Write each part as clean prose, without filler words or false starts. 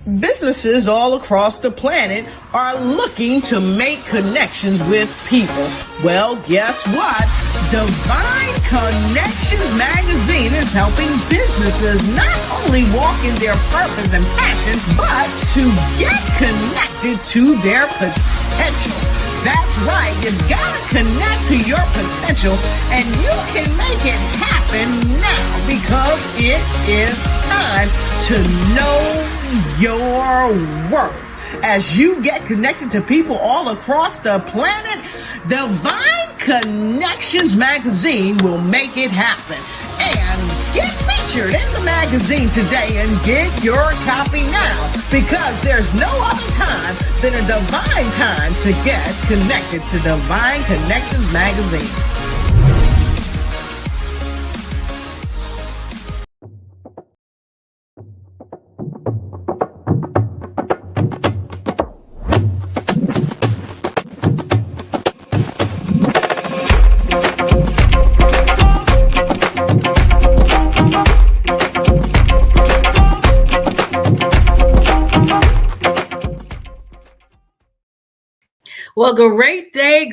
Businesses all across the planet are looking to make connections with people. Well, guess what? Divine Connections magazine is helping businesses not only walk in their purpose and passions, but to get connected to their potential. That's right. You've got to connect to your potential, and you can make it happen now because it is time to know your worth. As you get connected to people all across the planet, Divine Connections magazine will make it happen. And get featured in the magazine today and get your copy now, because there's no other time than a divine time to get connected to Divine Connections magazine. Well, great day,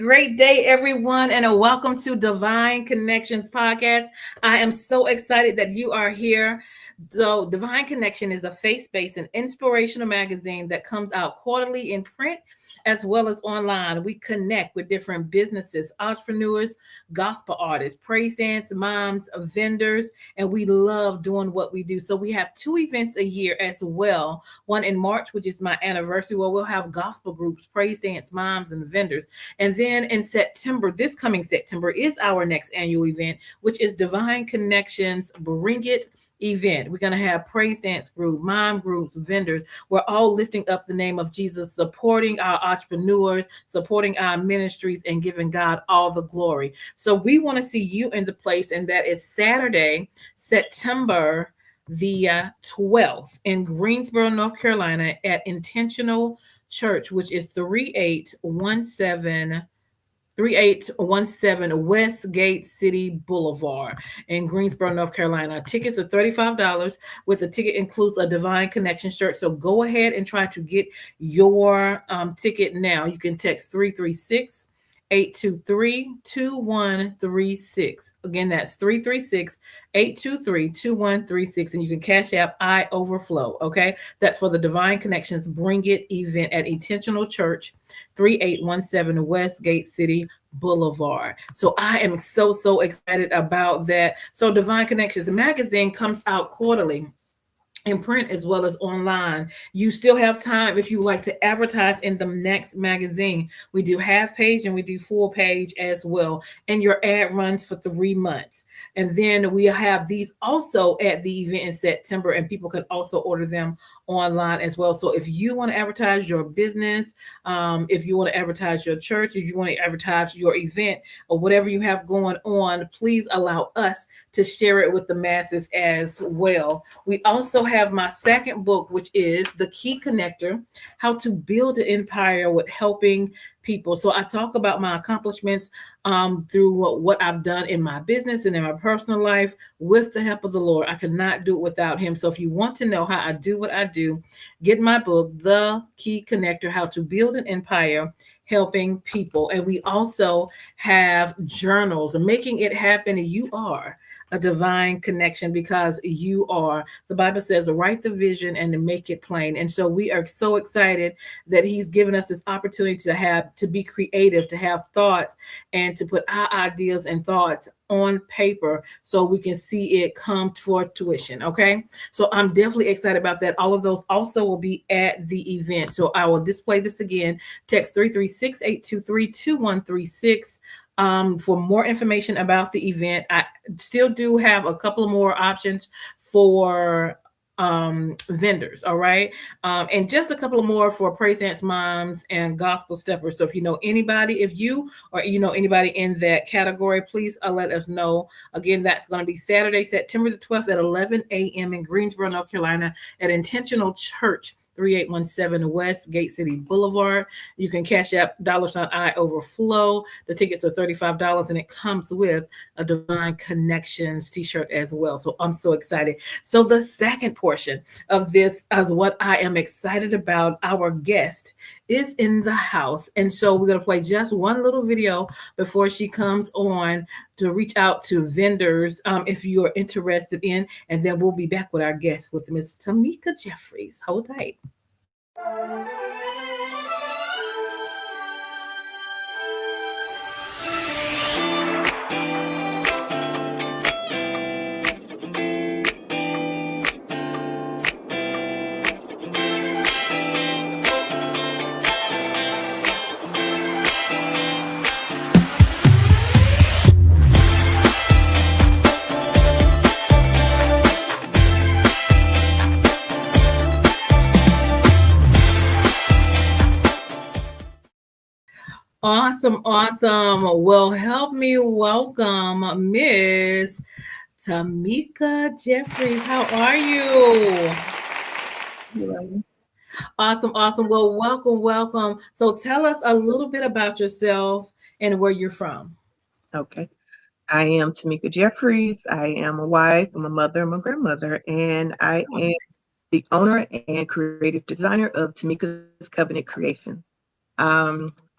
everyone, and welcome to Divine Connections podcast. I am so excited that you are here. So Divine Connection is a faith-based and inspirational magazine that comes out quarterly in print as well as online. We connect with different businesses, entrepreneurs, gospel artists, praise dance moms, vendors, and we love doing what we do. So we have 2 events a year as well. One in March, which is my anniversary, where we'll have gospel groups, praise dance moms, and vendors. And then in September, this coming September, is our next annual event, which is Divine Connections Bring It event. We're going to have praise dance group, mom groups, vendors. We're all lifting up the name of Jesus, supporting our entrepreneurs, supporting our ministries, and giving God all the glory. So we want to see you in the place, and that is Saturday, September the 12th in Greensboro, North Carolina at Intentional Church, which is 3817 Westgate City Boulevard in Greensboro, North Carolina. Tickets are $35 with the ticket includes a Divine Connection shirt. So go ahead and try to get your ticket now. You can text 336-823-2136. Again, that's 336-823-2136. And you can cash out I Overflow. Okay. That's for the Divine Connections Bring It event at Intentional Church, 3817 Westgate City Boulevard. So I am so excited about that. So Divine Connections magazine comes out quarterly in print as well as online. You still have time if you like to advertise in the next magazine. We do half page and we do full page as well. And your ad runs for 3 months. And then we have these also at the event in September, and people can also order them online as well. So if you want to advertise your business, if you want to advertise your church, if you want to advertise your event or whatever you have going on, please allow us to share it with the masses as well. We also have my second book, which is The Key Connector, How to Build an Empire with Helping People. So I talk about my accomplishments through what I've done in my business and in my personal life with the help of the Lord. I could not do it without him. So if you want to know how I do what I do, get my book, The Key Connector, How to Build an Empire Helping People. And we also have journals, Making It Happen. You are a divine connection because you are. The Bible says, write the vision and to make it plain. And so we are so excited that he's given us this opportunity to be creative, to have thoughts, and to put our ideas and thoughts on paper so we can see it come toward tuition. Okay. So I'm definitely excited about that. All of those also will be at the event. So I will display this again. Text 336-823-2136. For more information about the event. I still do have a couple of more options for vendors. All right. And just a couple of more for praise dance moms and gospel steppers. So if you know anybody, if you or you know anybody in that category, please let us know. Again, that's going to be Saturday, September the 12th at 11 a.m. in Greensboro, North Carolina at Intentional Church, 3817 West Gate City Boulevard. You can cash out $I overflow. The tickets are $35 and it comes with a Divine Connections t-shirt as well. So I'm so excited. So the second portion of this is what I am excited about. Our guest is in the house. And so we're going to play just one little video before she comes on to reach out to vendors if you are interested in, and then we'll be back with our guest with Miss Tomeeka Jeffries. Hold tight. Awesome, awesome. Well, help me welcome Miss Tomeeka Jeffries. How are you? Hello. Awesome, awesome. Well, welcome, welcome. So tell us a little bit about yourself and where you're from. Okay. I am Tomeeka Jeffries. I am a wife, I'm a mother, I'm a grandmother, and I am the owner and creative designer of Tomeeka's Covenant Creations.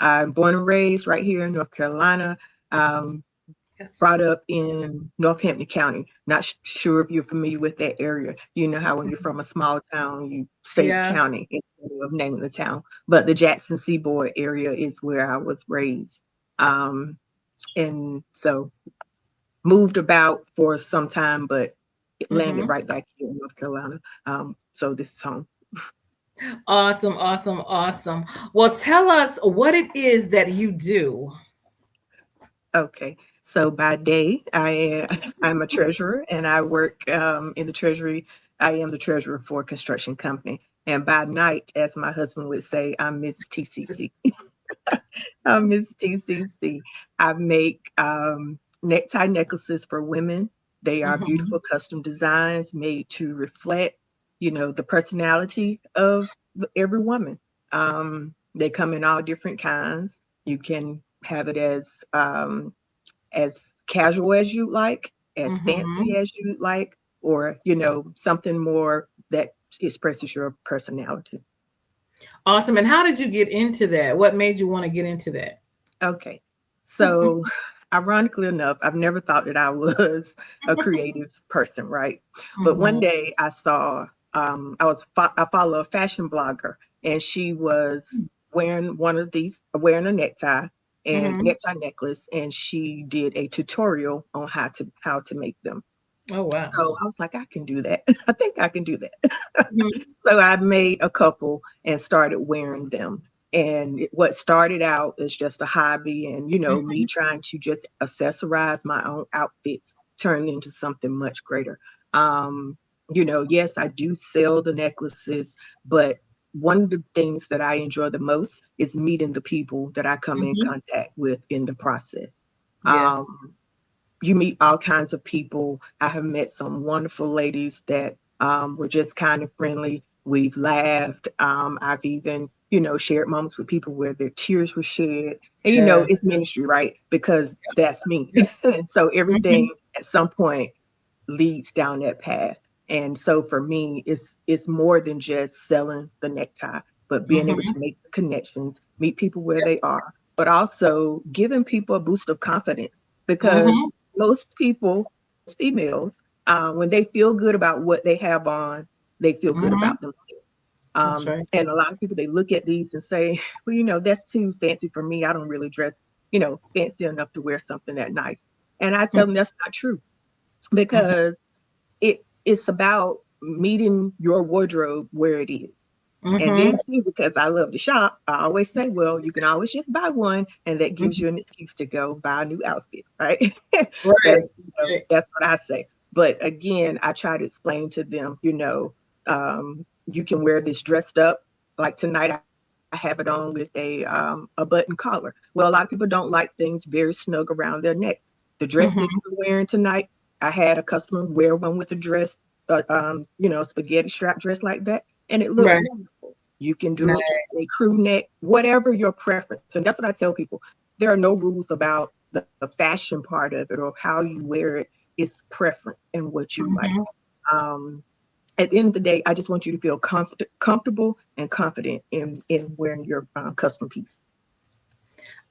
I'm born and raised right here in North Carolina, Yes. brought up in Northampton County. Not sure if you're familiar with that area. You know how when you're from a small town, you say Yeah. the county instead of naming the town. But the Jackson Seaboard area is where I was raised. And so moved about for some time, but it landed right back here in North Carolina. So this is home. Awesome, awesome, awesome. Well, tell us what it is that you do. Okay. So by day, I'm a treasurer and I work in the treasury. I am the treasurer for a construction company. And by night, as my husband would say, I'm Miss TCC. I'm Miss TCC. I make necktie necklaces for women. They are beautiful custom designs made to reflect, the personality of every woman. They come in all different kinds. You can have it as casual as you like, as fancy as you like, or, something more that expresses your personality. Awesome. And how did you get into that? What made you want to get into that? Okay. So ironically enough, I've never thought that I was a creative person, right? But one day I saw, I follow a fashion blogger and she was wearing wearing a necktie and necktie necklace, and she did a tutorial on how to make them. Oh, wow. So I was like, I can do that. I think I can do that. So I made a couple and started wearing them. And what started out as just a hobby and, me trying to just accessorize my own outfits turned into something much greater. Yes, I do sell the necklaces, but one of the things that I enjoy the most is meeting the people that I come in contact with in the process. Yes. You meet all kinds of people. I have met some wonderful ladies that were just kind of friendly. We've laughed. I've even, shared moments with people where their tears were shed. And, it's ministry, right? Because that's me. And so everything at some point leads down that path. And so for me, it's more than just selling the necktie, but being able to make connections, meet people where they are, but also giving people a boost of confidence. Because most people, females, when they feel good about what they have on, they feel good about themselves. That's right. And a lot of people, they look at these and say, well, that's too fancy for me. I don't really dress, fancy enough to wear something that nice. And I tell them that's not true, because it's about meeting your wardrobe where it is. And then too, because I love to shop, I always say, well, you can always just buy one, and that gives you an excuse to go buy a new outfit, right? Right. That's what I say. But again, I try to explain to them, you can wear this dressed up. Like tonight, I have it on with a button collar. Well, a lot of people don't like things very snug around their necks. The dress that you're wearing tonight, I had a customer wear one with a dress, spaghetti strap dress like that, and it looked wonderful. You can do Nice. a crew neck, whatever your preference. And that's what I tell people. There are no rules about the fashion part of it or how you wear it. It's preference and what you like. At the end of the day, I just want you to feel comfortable and confident in wearing your custom piece.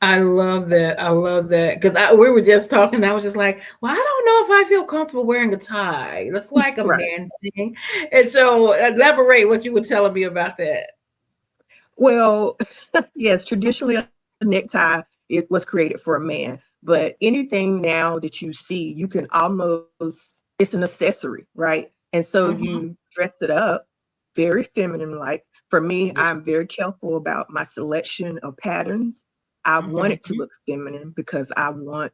I love that. I love that because we were just talking. I was just like, well, I don't know if I feel comfortable wearing a tie. That's like a Right. man thing. And so, elaborate what you were telling me about that. Well, yes, traditionally a necktie, it was created for a man, but anything now that you see, you can almost, it's an accessory, right? And so you dress it up very feminine like. For me, Yeah. I'm very careful about my selection of patterns. I want it to look feminine because I want,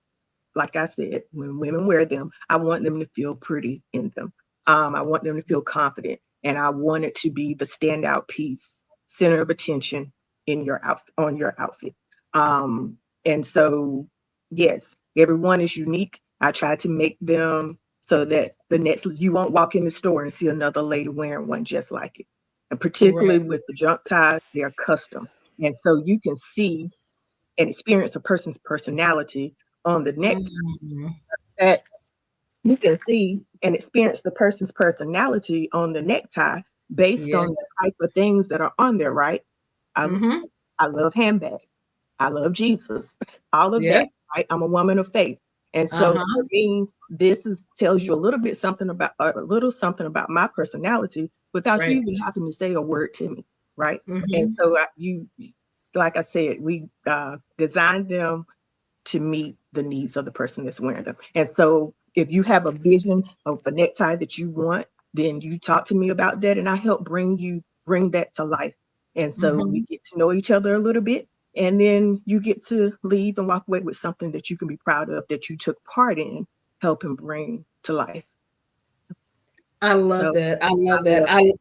like I said, when women wear them, I want them to feel pretty in them. I want them to feel confident, and I want it to be the standout piece, center of attention in your outfit, on your outfit. And so, yes, everyone is unique. I try to make them so that you won't walk in the store and see another lady wearing one just like it. And particularly Right. with the jump ties, they're custom, and so you can see and experience a person's personality on the neck that you can see and experience the person's personality on the necktie based Yeah. on the type of things that are on there, right? I, I love handbags. I love Jesus, all of Yeah. that, right? I'm a woman of faith. And so for me, tells you a little something about my personality without you Right. even having to say a word to me, right? And so like I said, we designed them to meet the needs of the person that's wearing them. And so if you have a vision of a necktie that you want, then you talk to me about that and I help bring that to life. And so we get to know each other a little bit, and then you get to leave and walk away with something that you can be proud of, that you took part in helping bring to life. I love So that. I love I that. love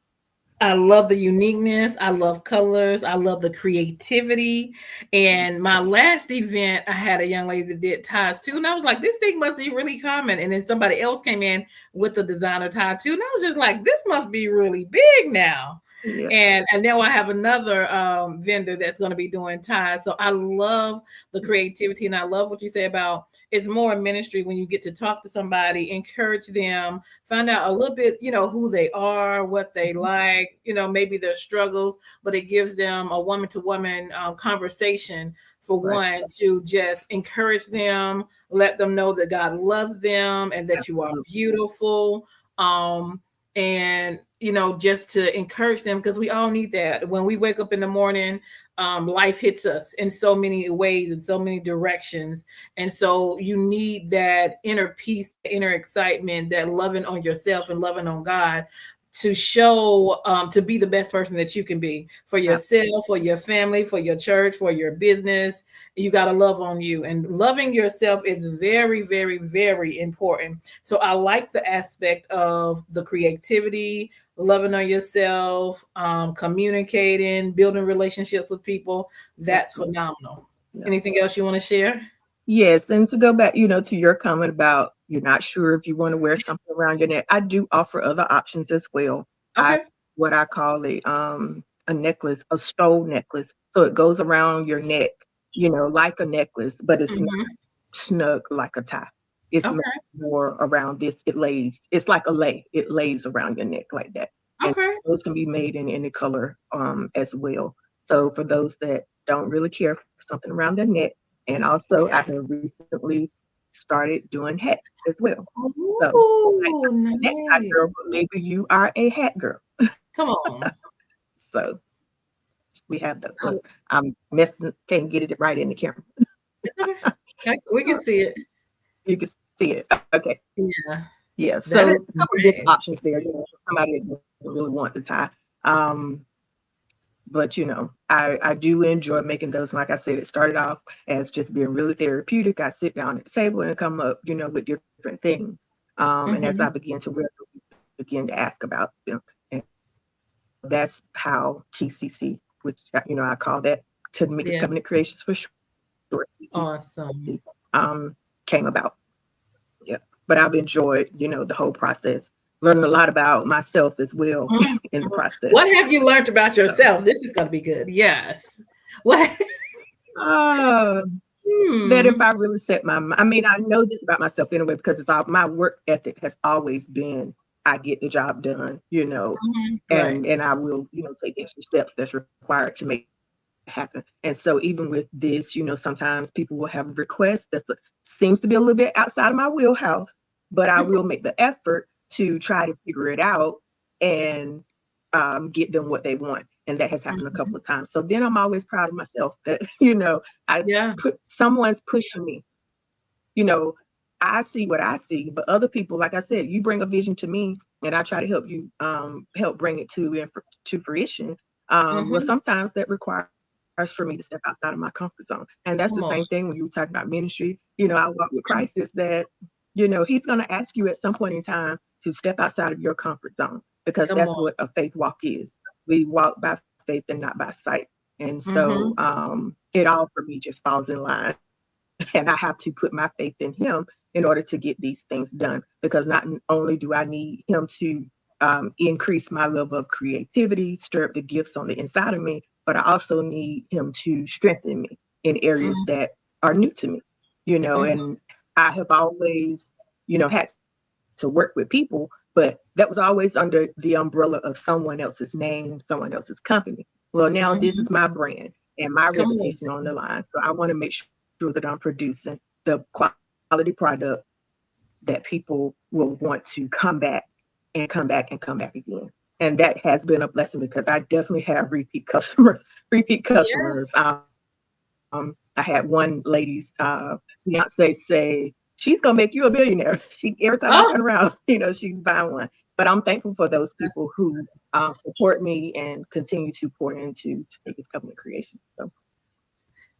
I love the uniqueness. I love colors. I love the creativity. And my last event, I had a young lady that did ties too. And I was like, this thing must be really common. And then somebody else came in with the designer tie too. And I was just like, this must be really big now. yeah. And now I have another vendor that's going to be doing ties. So I love the creativity. And I love what you say about it's more a ministry when you get to talk to somebody, encourage them, find out a little bit, who they are, what they like, maybe their struggles, but it gives them a woman to woman conversation for one to just encourage them, let them know that God loves them and that you are beautiful. And just to encourage them, because we all need that. When we wake up in the morning, life hits us in so many ways, in so many directions. And so you need that inner peace, inner excitement, that loving on yourself and loving on God to show, to be the best person that you can be for yourself, for your family, for your church, for your business. You got to love on you, and loving yourself is very, very, very important. So I like the aspect of the creativity, loving on yourself, communicating, building relationships with people. That's phenomenal. Yeah. Anything else you want to share? Yes, and to go back, to your comment about you're not sure if you want to wear something around your neck, I do offer other options as well. Okay. What I call a necklace, a stole necklace. So it goes around your neck, like a necklace, but it's not snug like a tie. It's more around this. It's like a lay. It lays around your neck like that. And those can be made in any color as well. So for those that don't really care for something around their neck, and also I have recently started doing hats as well. So Oh, I'm a necktie girl, but maybe you are a hat girl. Come on. So we have the look. I'm can't get it right in the camera. We can see it. You can see it. Okay. Yeah. Yeah. So a couple of different options there. Somebody that doesn't really want the tie. But I do enjoy making those. Like I said, it started off as just being really therapeutic. I sit down at the table and come up, with different things. And as I begin to wear them, begin to ask about them. And that's how TCC, which I call that Tomeeka Covenant Creations for short. Awesome. Came about. Yeah. But I've enjoyed, the whole process learning a lot about myself as well in the process. What have you learned about yourself? This is going to be good. Yes. What? That if I really set my mind, I mean, I know this about myself anyway, because it's all, my work ethic has always been, I get the job done, you know, Right. and I will, you know, take extra steps that's required to make it happen. And so even with this, you know, sometimes people will have requests that seems to be a little bit outside of my wheelhouse, but I will make the effort to try to figure it out and get them what they want. And that has happened a couple of times. So then I'm always proud of myself that, you know, someone's pushing me. You know, I see what I see, but other people, like I said, you bring a vision to me and I try to help you help bring it to fruition. Well, sometimes that requires for me to step outside of my comfort zone. And that's the same thing when you were talking about ministry. You know, I walk with Christ is that, you know, he's going to ask you at some point in time to step outside of your comfort zone, because that's what a faith walk is. We walk by faith and not by sight. And so it all for me just falls in line. And I have to put my faith in him in order to get these things done, because not only do I need him to increase my level of creativity, stir up the gifts on the inside of me, but I also need him to strengthen me in areas that are new to me, you know, and I have always, you know, had to work with people, but that was always under the umbrella of someone else's name, someone else's company. Well, now this is my brand and my reputation on the line. So I want to make sure that I'm producing the quality product that people will want to come back and come back and come back again. And that has been a blessing, because I definitely have repeat customers. I had one lady's fiance say, she's gonna make you a billionaire. Every time I turn around, you know, she's buying one. But I'm thankful for those people who support me and continue to pour into Tomeeka's Covenant Creation. So.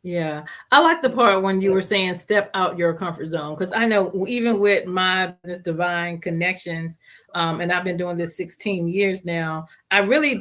Yeah, I like the part when you were saying step out your comfort zone, because I know even with my business, Divine Connections, and I've been doing this 16 years now,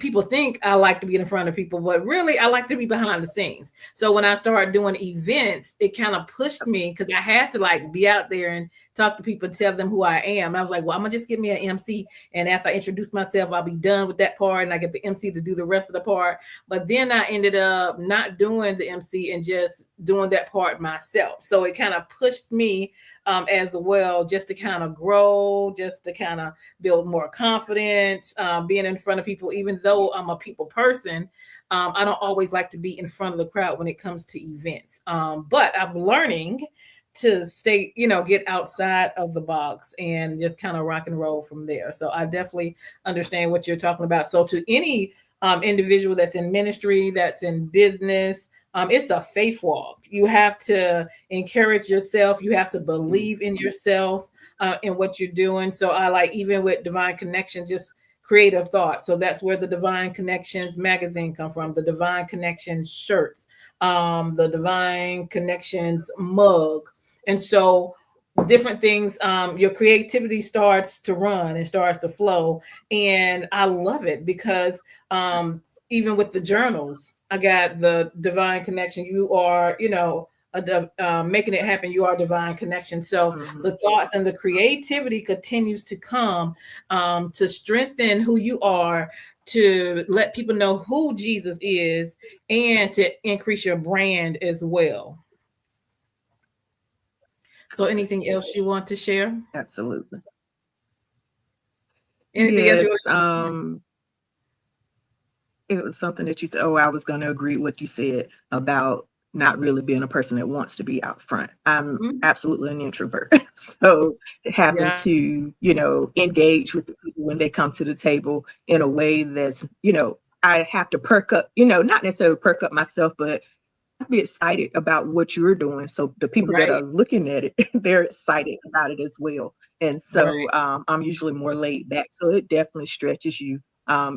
people think I like to be in front of people, but really I like to be behind the scenes. So when I started doing events, it kind of pushed me, because I had to like be out there and talk to people, tell them who I am. And I was like, well, I'm gonna just give me an MC, and after I introduce myself, I'll be done with that part, and I get the MC to do the rest of the part. But then I ended up not doing the MC and just doing that part myself. So it kind of pushed me as well, just to kind of grow, just to kind of build more confidence, being in front of people. Even though I'm a people person, I don't always like to be in front of the crowd when it comes to events. But I'm learning to stay, you know, get outside of the box and just kind of rock and roll from there. So I definitely understand what you're talking about. So to any individual that's in ministry, that's in business, it's a faith walk. You have to encourage yourself. You have to believe in yourself, in what you're doing. So I like, even with Divine Connections, just creative thought. So that's where the Divine Connections magazine come from, the Divine Connections shirts, the Divine Connections mug. And so different things, your creativity starts to run and starts to flow. And I love it, because even with the journals, I got the Divine Connection. You are, you know, making it happen. You are Divine Connection. So the thoughts and the creativity continues to come to strengthen who you are, to let people know who Jesus is, and to increase your brand as well. So anything else you want to share? Absolutely. Anything else you want to share? It was something that you said, I was going to agree with what you said about not really being a person that wants to be out front. I'm absolutely an introvert. So having to, you know, engage with the people when they come to the table in a way that's, you know, I have to perk up, you know, not necessarily perk up myself, but be excited about what you're doing. So the people that are looking at it, they're excited about it as well. And so I'm usually more laid back. So it definitely stretches you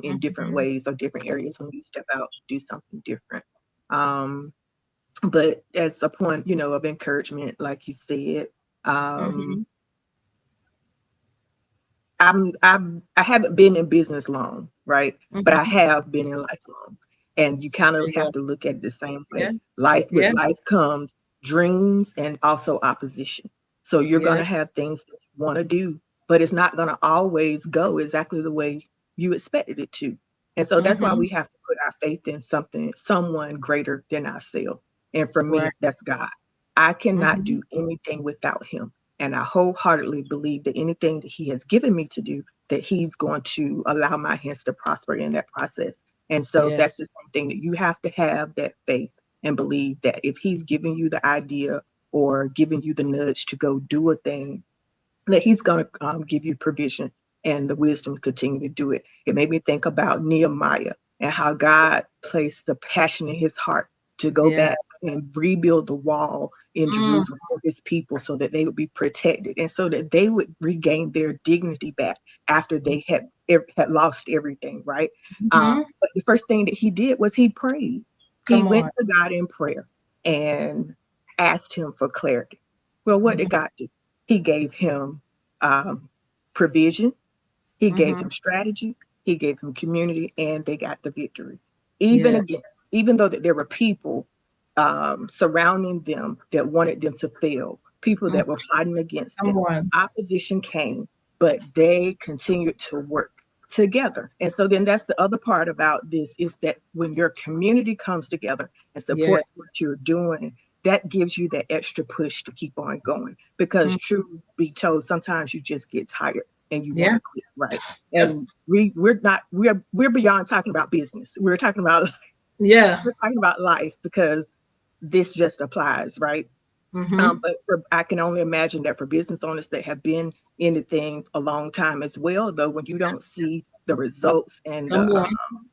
in different ways or different areas when you step out, do something different. But as a point, you know, of encouragement, like you said, I haven't been in business long, right? But I have been in life long. And you kind of have to look at it the same way. With life comes dreams and also opposition. So you're going to have things that you want to do but it's not going to always go exactly the way you expected it to. And so that's why we have to put our faith in someone greater than ourselves. And for me, Right. that's God. I cannot do anything without him. And I wholeheartedly believe that anything that he has given me to do, that he's going to allow my hands to prosper in that process. And so Yeah. that's the same thing, that you have to have that faith and believe that if he's giving you the idea or giving you the nudge to go do a thing, that he's going to give you provision and the wisdom to continue to do it. It made me think about Nehemiah and how God placed the passion in his heart to go back and rebuild the wall in Jerusalem for his people so that they would be protected and so that they would regain their dignity back after they had lost everything, right? But the first thing that he did was he prayed. He went to God in prayer and asked him for clarity. Well, what did God do? He gave him provision. He gave him strategy. He gave him community, and they got the victory. Even though that there were people surrounding them that wanted them to fail, people that were plotting against them. Opposition came, but they continued to work together. And so then that's the other part about this, is that when your community comes together and supports what you're doing, that gives you that extra push to keep on going. Because truth be told, sometimes you just get tired and you want to quit, right? And we're beyond talking about business. We're talking about we're talking about life, because this just applies, right? But I can only imagine that for business owners that have been in the thing a long time as well, though, when you don't see the results and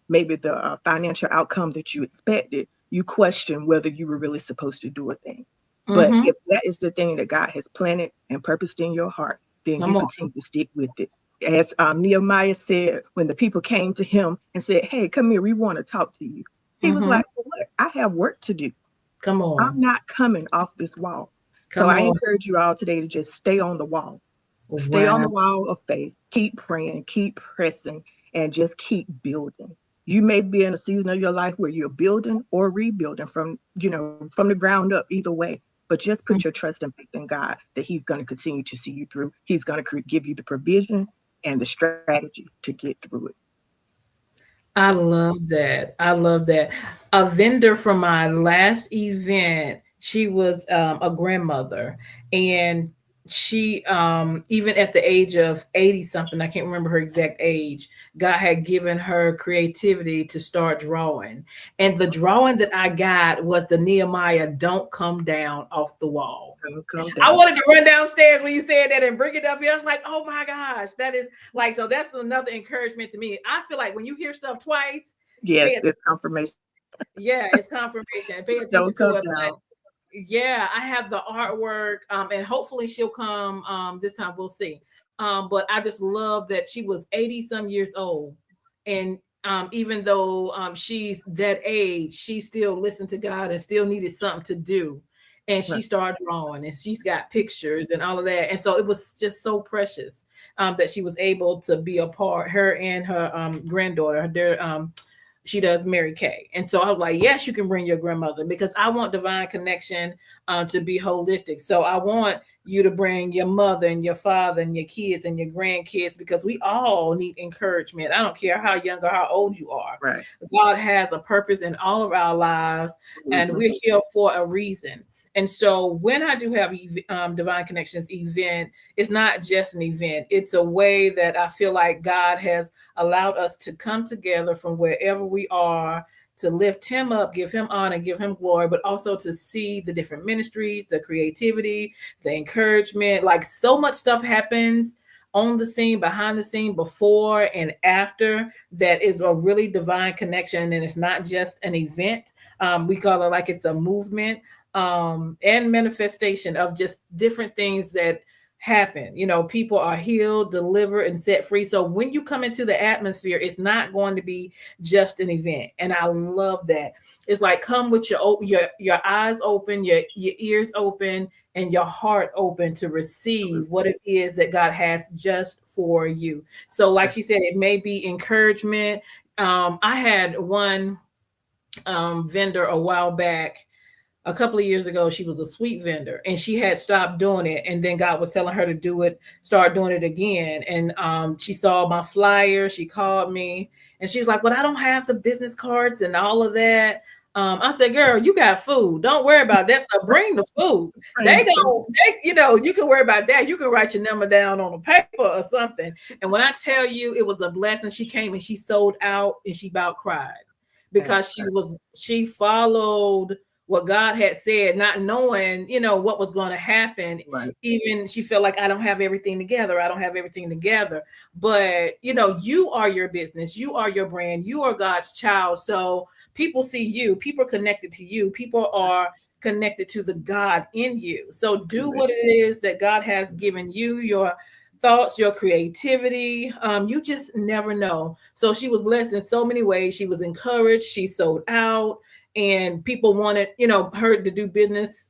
maybe the financial outcome that you expected, you question whether you were really supposed to do a thing. But if that is the thing that God has planted and purposed in your heart, then you continue to stick with it. As Nehemiah said, when the people came to him and said, "Hey, come here, we want to talk to you," he was like, "Well, what? I have work to do. Come on. I'm not coming off this wall." So I encourage you all today to just stay on the wall. Stay on the wall of faith. Keep praying, keep pressing, and just keep building. You may be in a season of your life where you're building or rebuilding from the ground up, either way. But just put your trust and faith in God that he's going to continue to see you through. He's going to give you the provision and the strategy to get through it. I love that. I love that. A vendor from my last event, she was a grandmother, and she even at the age of 80 something, I can't remember her exact age, God had given her creativity to start drawing. And the drawing that I got was the Nehemiah "Don't Come Down Off the Wall." I wanted to run downstairs when you said that and bring it up here. I was like, oh my gosh, that is like, so that's another encouragement to me. I feel like when you hear stuff twice, it's confirmation. It's confirmation. Pay attention to it. But yeah, I have the artwork, and hopefully she'll come this time. We'll see. But I just love that she was 80 some years old, and even though she's that age, she still listened to God and still needed something to do. And she started drawing, and she's got pictures and all of that. And so it was just so precious that she was able to be a part, her and her granddaughter, she does Mary Kay. And so I was like, yes, you can bring your grandmother, because I want Divine Connection to be holistic. So I want you to bring your mother and your father and your kids and your grandkids, because we all need encouragement. I don't care how young or how old you are. Right. God has a purpose in all of our lives, and we're here for a reason. And so when I do have Divine Connections event, it's not just an event. It's a way that I feel like God has allowed us to come together from wherever we are, to lift him up, give him honor, give him glory, but also to see the different ministries, the creativity, the encouragement. Like, so much stuff happens on the scene, behind the scene, before and after, that is a really divine connection. And it's not just an event. We call it like it's a movement and manifestation of just different things that happen. People are healed, delivered, and set free. So when you come into the atmosphere, it's not going to be just an event. And I love that. It's like, come with your eyes open, your ears open, and your heart open to receive what it is that God has just for you. So like she said, it may be encouragement. I had one vendor a while back. a couple of years ago, she was a sweet vendor and she had stopped doing it. And then God was telling her to do it, start doing it again. And she saw my flyer. She called me and she's like, "Well, I don't have the business cards and all of that." I said, "Girl, you got food. Don't worry about that. So bring the food. You can worry about that. You can write your number down on a paper or something." And when I tell you, it was a blessing. She came and she sold out and she about cried because she followed what God had said, not knowing, what was going to happen. Right. Even she felt like, I don't have everything together. But, you are your business. You are your brand. You are God's child. So people see you. People are connected to you. People are connected to the God in you. So do what it is that God has given you, your thoughts, your creativity. You just never know. So she was blessed in so many ways. She was encouraged. She sold out. And people wanted, her to do business,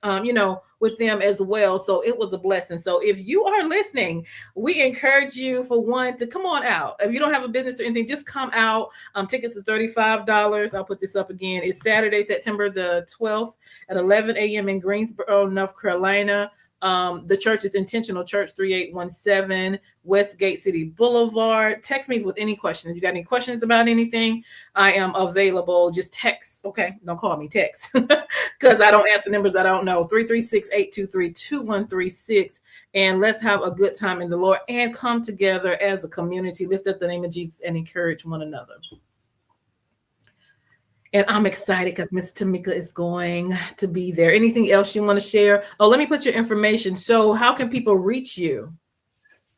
with them as well. So it was a blessing. So if you are listening, we encourage you, for one, to come on out. If you don't have a business or anything, just come out. Tickets are $35. I'll put this up again. It's Saturday, September the 12th at 11 a.m. in Greensboro, North Carolina. The church is Intentional Church, 3817 Westgate City Boulevard. Text me with any questions. You got any questions about anything? I am available. Just text. Okay. Don't call me, text, because I don't answer numbers I don't know. 336-823-2136. And let's have a good time in the Lord and come together as a community, lift up the name of Jesus and encourage one another. And I'm excited because Miss Tomeeka is going to be there. Anything else you want to share? Oh, let me put your information. So how can people reach you?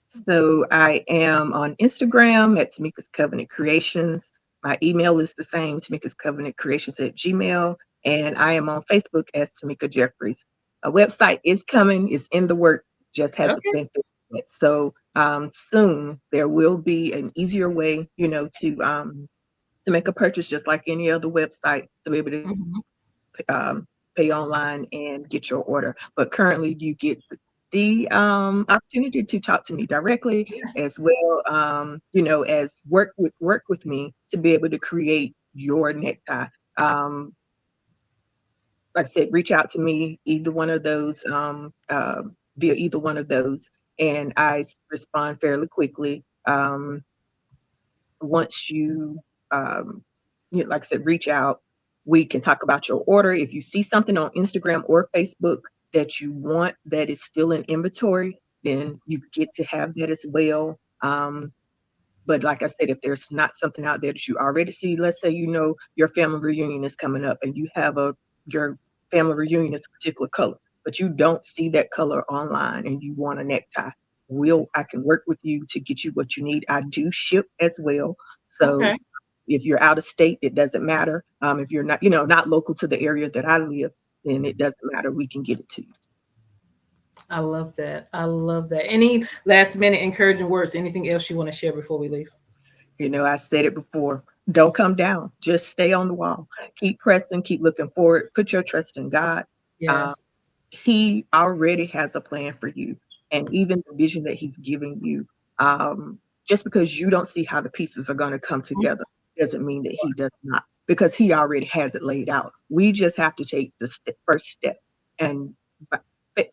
So I am on Instagram at Tomeeka's Covenant Creations. My email is the same, Tomeeka's Covenant Creations @gmail. And I am on Facebook as Tomeeka Jeffries. A website is coming, it's in the works, just hasn't been fixed yet. So soon there will be an easier way, to make a purchase just like any other website, to be able to pay online and get your order. But currently you get the opportunity to talk to me directly, as well, as work with me to be able to create your necktie. Like I said, reach out to me, either one of those, via either one of those, and I respond fairly quickly. Once you, like I said, reach out, we can talk about your order. If you see something on Instagram or Facebook that you want that is still in inventory, then you get to have that as well. But like I said, if there's not something out there that you already see, let's say your family reunion is coming up and you have your family reunion is a particular color, but you don't see that color online and you want a necktie, I can work with you to get you what you need. I do ship as well. So if you're out of state, it doesn't matter. If you're not, not local to the area that I live, then it doesn't matter. We can get it to you. I love that. Any last minute encouraging words? Anything else you want to share before we leave? I said it before. Don't come down. Just stay on the wall. Keep pressing. Keep looking forward. Put your trust in God. Yes. He already has a plan for you. And even the vision that he's giving you, just because you don't see how the pieces are going to come together doesn't mean that he does not, because he already has it laid out. We just have to take the first step and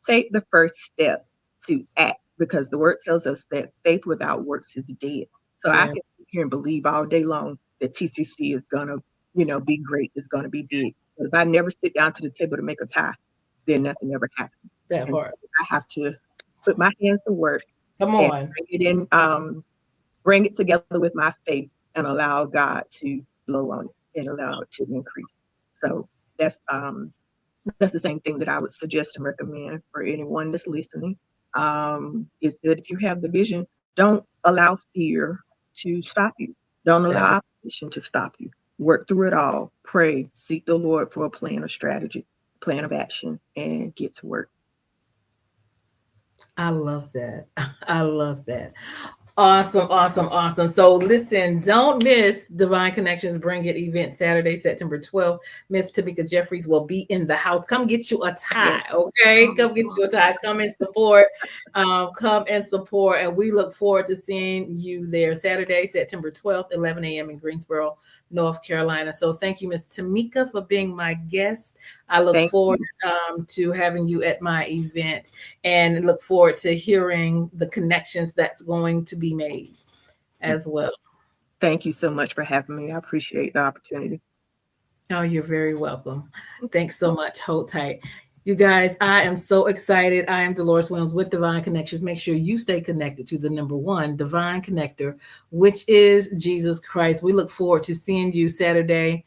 take the first step to act, because the word tells us that faith without works is dead. So I can sit here and believe all day long that TCC is going to, be great, is going to be big. But if I never sit down to the table to make a tie, then nothing ever happens. That part. So I have to put my hands to work. Come on. Bring it in, bring it together with my faith and allow God to blow on it and allow it to increase. So that's the same thing that I would suggest and recommend for anyone that's listening, is that if you have the vision, don't allow fear to stop you. Don't allow opposition to stop you. Work through it all. Pray, seek the Lord for a plan of strategy, plan of action, and get to work. I love that. Awesome. So listen, don't miss Divine Connections Bring It event Saturday, September 12th. Miss Tomeeka Jeffries will be in the house. Come get you a tie, okay? Come get you a tie. Come and support. And we look forward to seeing you there Saturday, September 12th, 11 a.m. in Greensboro, North Carolina. So thank you, Ms. Tomeeka, for being my guest. I look Thank forward to having you at my event, and look forward to hearing the connections that's going to be made as well. Thank you so much for having me. I appreciate the opportunity. Oh, you're very welcome. Thanks so much. Hold tight. You guys, I am so excited. I am Deloris Williams with Divine Connections. Make sure you stay connected to the number one divine connector, which is Jesus Christ. We look forward to seeing you Saturday,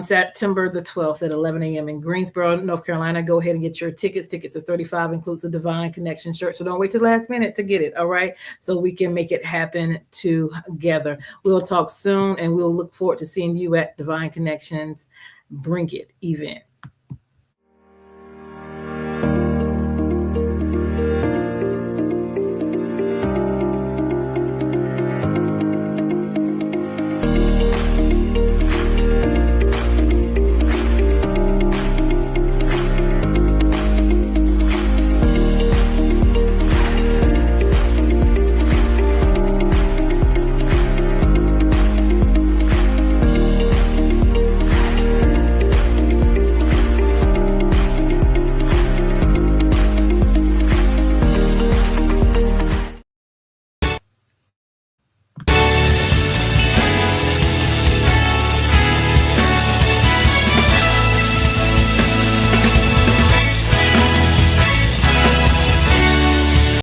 September the 12th at 11 a.m. in Greensboro, North Carolina. Go ahead and get your tickets. Tickets are $35, includes a Divine Connection shirt. So don't wait till the last minute to get it, all right? So we can make it happen together. We'll talk soon, and we'll look forward to seeing you at Divine Connections Bring It event.